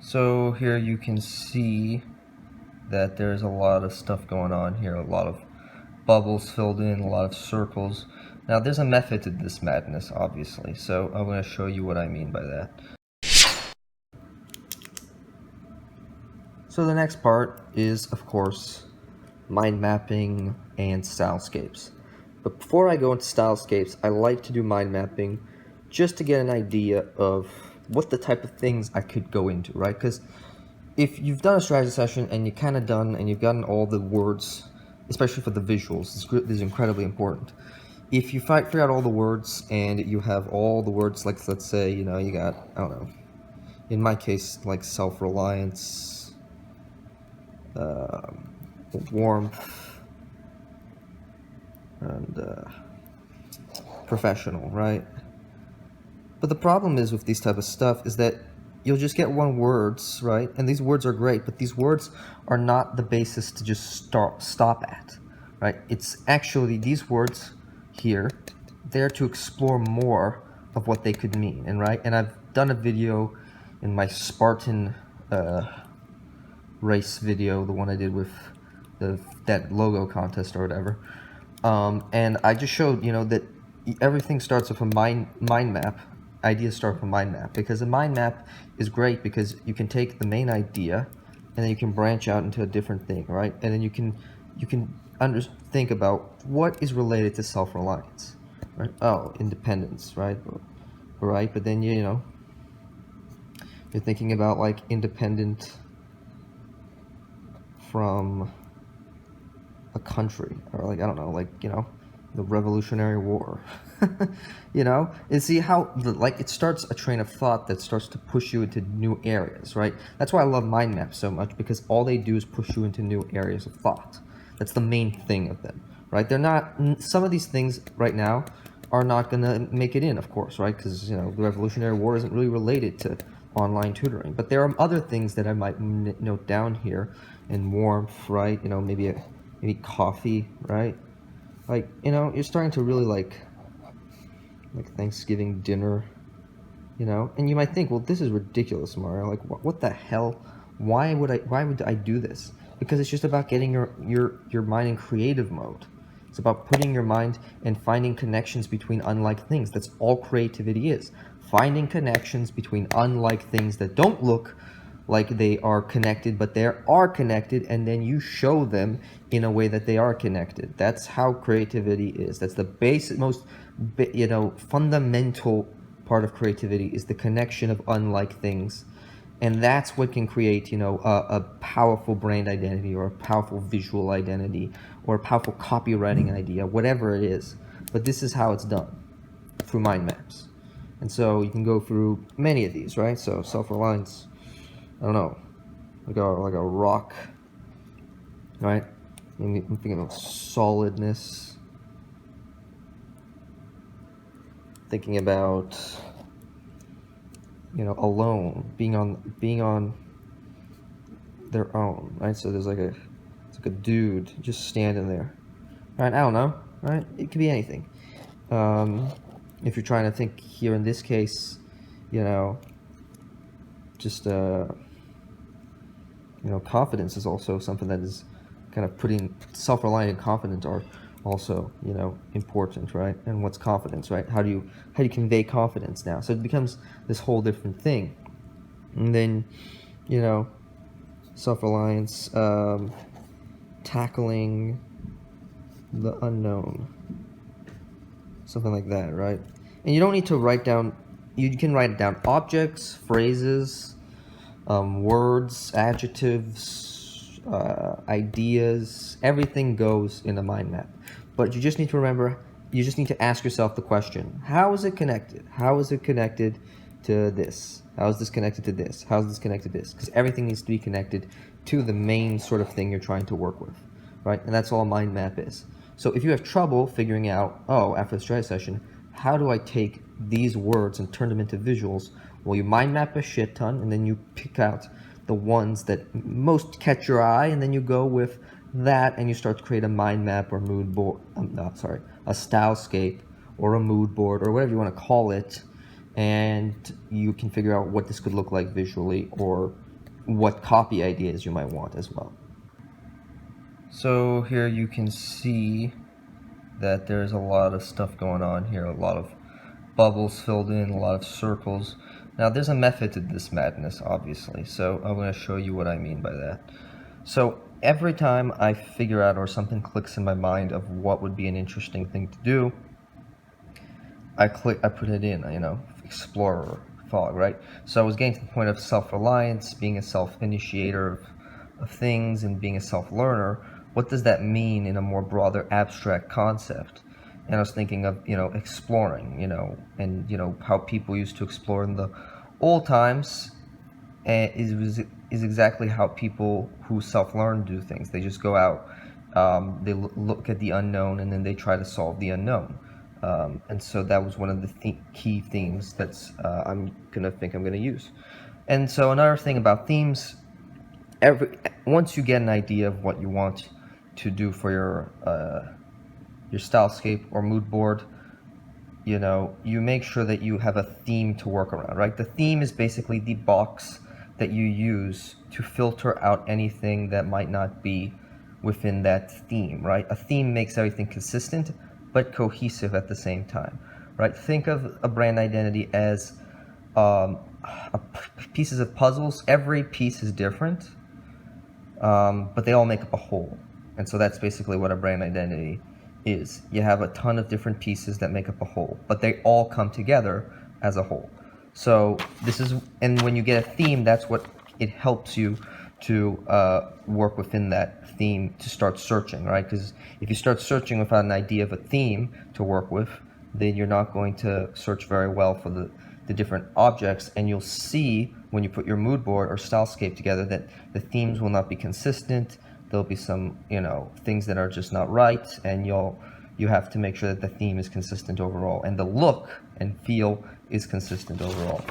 So here you can see that there's a lot of stuff going on here, a lot of bubbles filled in, a lot of circles. Now there's a method to this madness, obviously, so I'm going to show you what I mean by that. So the next part is, of course, mind mapping and stylescapes. But before I go into stylescapes, I like to do mind mapping just to get an idea of what the type of things I could go into, right? Because if you've done a strategy session and you're kind of done and you've gotten all the words, especially for the visuals, this is incredibly important. If you figure out all the words and you have all the words, like let's say, you know, you got, I don't know, in my case, like self-reliance, warmth, and professional, right? But the problem is with these type of stuff is that you'll just get one words, right? And these words are great, but these words are not the basis to just stop at, right? It's actually these words here, there to explore more of what they could mean, and right? And I've done a video in my Spartan race video, the one I did with that logo contest or whatever, and I just showed, you know, that everything starts with a mind map. Ideas start from mind map, because a mind map is great because you can take the main idea and then you can branch out into a different thing, right? And then you can think about what is related to self-reliance, right? Oh, independence, right? Right, but then you know, you're thinking about like independent from a country, or like, I don't know, like, you know, the Revolutionary War. You know, and see how like it starts a train of thought that starts to push you into new areas, right? That's why I love mind maps so much, because all they do is push you into new areas of thought. That's the main thing of them, right? They're not, some of these things right now are not gonna make it in, of course, right? Because, you know, the Revolutionary War isn't really related to online tutoring, but there are other things that I might note down here. And warmth, right? You know, maybe coffee, right? Like, you know, you're starting to really like Thanksgiving dinner, you know, and you might think, well, this is ridiculous, Mario. Like, what the hell? Why would I do this? Because it's just about getting your mind in creative mode. It's about putting your mind and finding connections between unlike things. That's all creativity is. Finding connections between unlike things that don't look like they are connected, but they are connected, and then you show them in a way that they are connected. That's how creativity is. That's the basic, most, you know, fundamental part of creativity, is the connection of unlike things. And that's what can create, you know, a powerful brand identity, or a powerful visual identity, or a powerful copywriting idea, whatever it is. But this is how it's done, through mind maps. And so you can go through many of these, right? So self-reliance, I don't know, like a rock, right? I'm thinking of solidness. Thinking about, you know, alone, being on their own, right? So there's it's like a dude just standing there, right? I don't know, right? It could be anything. If you're trying to think here in this case, you know, just you know, confidence is also something that is kind of putting self-reliant and confident are also, you know, important, right? And what's confidence, right? How do you convey confidence now? So it becomes this whole different thing. And then, you know, self-reliance, tackling the unknown, something like that, right? And you don't need to write down, you can write down objects, phrases, words, adjectives, ideas. Everything goes in a mind map. But you just need to remember, you just need to ask yourself the question, how is it connected? How is it connected to this? How is this connected to this? How is this connected to this? Because everything needs to be connected to the main sort of thing you're trying to work with, right? And that's all a mind map is. So if you have trouble figuring out, oh, after the strategy session, how do I take these words and turn them into visuals? Well, you mind map a shit ton, and then you pick out the ones that most catch your eye, and then you go with that, and you start to create a mind map or mood board. A stylescape or a mood board or whatever you want to call it, and you can figure out what this could look like visually, or what copy ideas you might want as well. So here you can see that there's a lot of stuff going on here, a lot of bubbles filled in, a lot of circles. Now there's a method to this madness, obviously, so I'm going to show you what I mean by that. So every time I figure out, or something clicks in my mind of what would be an interesting thing to do, I put it in, explorer, fog, right? So I was getting to the point of self-reliance, being a self-initiator of things, and being a self-learner. What does that mean in a more broader abstract concept? And I was thinking of, exploring, and, how people used to explore in the old times, and is exactly how people who self-learn do things. They just go out, they look at the unknown, and then they try to solve the unknown. And so that was one of the key themes that's I'm gonna use. And so another thing about themes, once you get an idea of what you want to do for your stylescape or mood board, you make sure that you have a theme to work around, right? The theme is basically the box that you use to filter out anything that might not be within that theme, right? A theme makes everything consistent but cohesive at the same time, right? Think of a brand identity as pieces of puzzles. Every piece is different, but they all make up a whole. And so that's basically what a brand identity is. You have a ton of different pieces that make up a whole, but they all come together as a whole. So and when you get a theme, that's what it helps you to work within that theme to start searching, right? Because if you start searching without an idea of a theme to work with, then you're not going to search very well for the different objects, and you'll see when you put your mood board or stylescape together that the themes will not be consistent. There'll be some, things that are just not right, and you have to make sure that the theme is consistent overall, and the look and feel is consistent overall.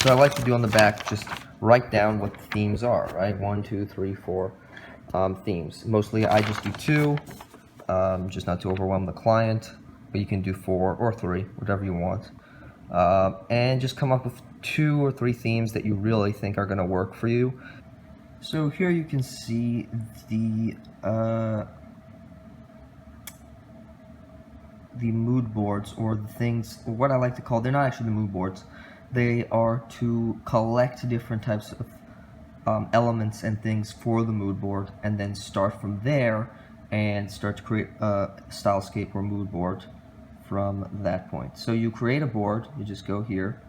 So I like to do on the back, just write down what the themes are, right? 1, 2, 3, 4 themes. Mostly I just do 2, just not to overwhelm the client, but you can do 4 or 3, whatever you want. And just come up with 2 or 3 themes that you really think are going to work for you. So here you can see the mood boards, or the things, what I like to call, they're not actually the mood boards. They are to collect different types of elements and things for the mood board, and then start from there and start to create a stylescape or mood board from that point. So you create a board, you just go here,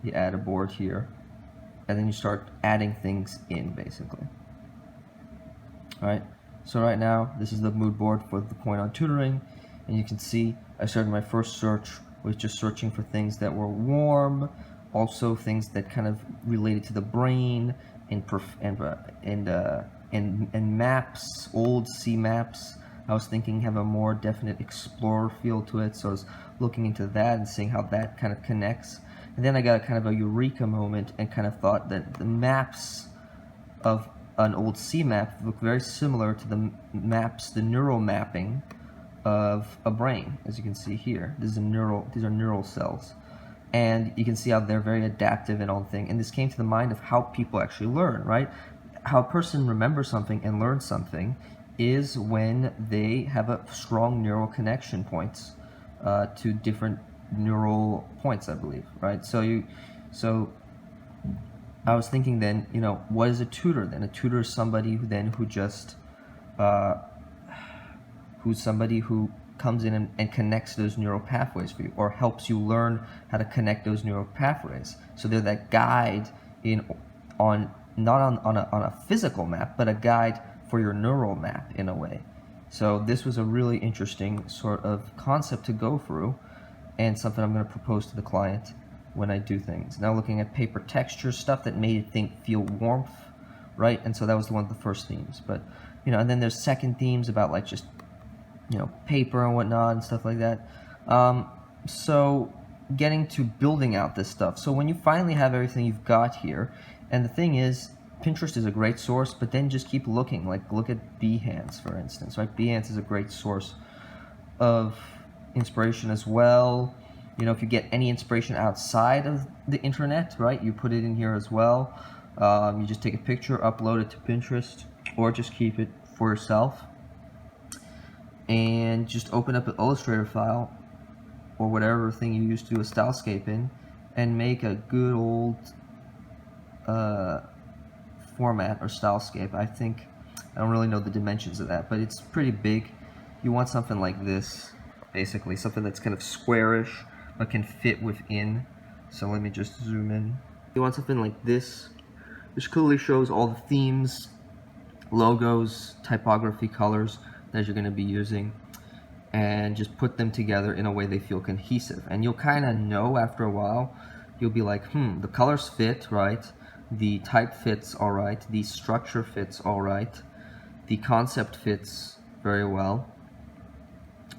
you add a board here, and then you start adding things in, basically. Alright, so right now this is the mood board for the point on tutoring, and you can see I started my first search with just searching for things that were warm, also things that kind of related to the brain, and maps, old sea maps. I was thinking have a more definite explorer feel to it, so I was looking into that and seeing how that kind of connects. And then I got kind of a eureka moment and kind of thought that the maps of an old sea map look very similar to the maps, the neural mapping of a brain, as you can see here. These are neural cells. And you can see how they're very adaptive and all the thing. And this came to the mind of how people actually learn, right? How a person remembers something and learns something is when they have a strong neural connection points to different neural points, I believe, right? So I was thinking then, what is a tutor then? A tutor is somebody who's somebody who comes in and connects those neural pathways for you, or helps you learn how to connect those neural pathways. So they're that guide not on a physical map, but a guide for your neural map in a way. So this was a really interesting sort of concept to go through, and something I'm going to propose to the client when I do things. Now looking at paper texture, stuff that made it feel warmth, right? And so that was one of the first themes. But and then there's second themes about like just paper and whatnot and stuff like that. So getting to building out this stuff. So when you finally have everything you've got here, and the thing is, Pinterest is a great source, but then just keep looking. Like look at Behance, for instance, right? Behance is a great source of inspiration as well. If you get any inspiration outside of the internet, right, you put it in here as well. You just take a picture, upload it to Pinterest, or just keep it for yourself, and just open up an Illustrator file or whatever thing you use to do a stylescape in, and make a good old format or stylescape. I don't really know the dimensions of that, but it's pretty big. You want something like this, basically, something that's kind of squarish but can fit within. So let me just zoom in. You want something like this, which clearly shows all the themes, logos, typography, colors that you're going to be using, and just put them together in a way they feel cohesive. And you'll kind of know after a while, you'll be like, the colors fit, right? The type fits all right, the structure fits all right, the concept fits very well,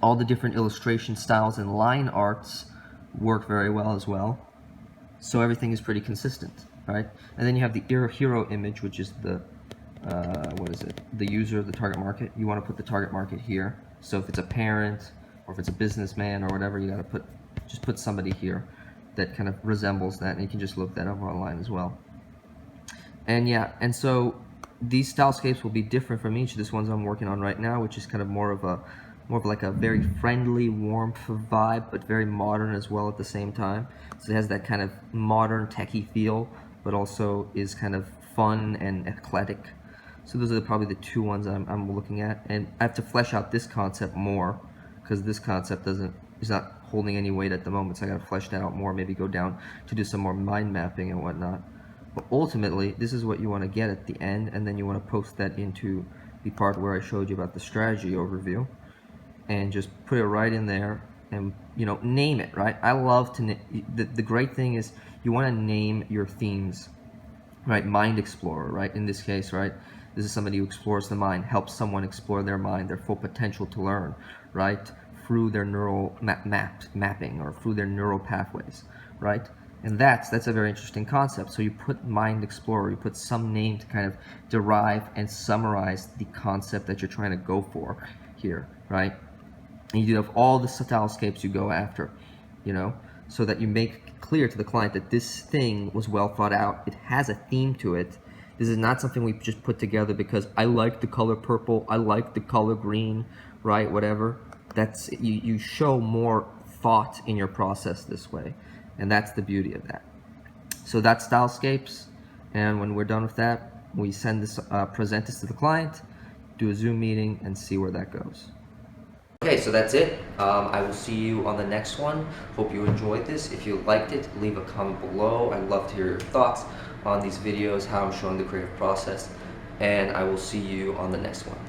all the different illustration styles and line arts work very well as well. So everything is pretty consistent, right? And then you have the hero image, which is the, the user, the target market. You want to put the target market here. So if it's a parent, or if it's a businessman or whatever, you got to just put somebody here that kind of resembles that, and you can just look that up online as well. And yeah, and so these stylescapes will be different from each. This one's I'm working on right now, which is kind of more of like a very friendly, warm vibe, but very modern as well at the same time. So it has that kind of modern techie feel, but also is kind of fun and eclectic. So those are probably the two ones I'm looking at, and I have to flesh out this concept more, because this concept is not holding any weight at the moment. So I got to flesh that out more, maybe go down to do some more mind mapping and whatnot. But ultimately, this is what you want to get at the end, and then you want to post that into the part where I showed you about the strategy overview, and just put it right in there, and name it, right? I love to the great thing is you want to name your themes, right? Mind explorer, right? In this case, right? This is somebody who explores the mind, helps someone explore their mind, their full potential to learn, right? Through their neural mapping, or through their neural pathways, right? And that's a very interesting concept. So you put Mind Explorer, you put some name to kind of derive and summarize the concept that you're trying to go for here, right? And you do have all the stylescapes you go after, so that you make clear to the client that this thing was well thought out. It has a theme to it. This is not something we just put together because I like the color purple, I like the color green, right? Whatever. That's you show more thought in your process this way. And that's the beauty of that. So that's stylescapes, and when we're done with that, we send this, present this to the client, do a Zoom meeting, and see where that goes. Okay, so that's it. I will see you on the next one. Hope you enjoyed this. If you liked it, leave a comment below. I'd love to hear your thoughts on these videos, how I'm showing the creative process, and I will see you on the next one.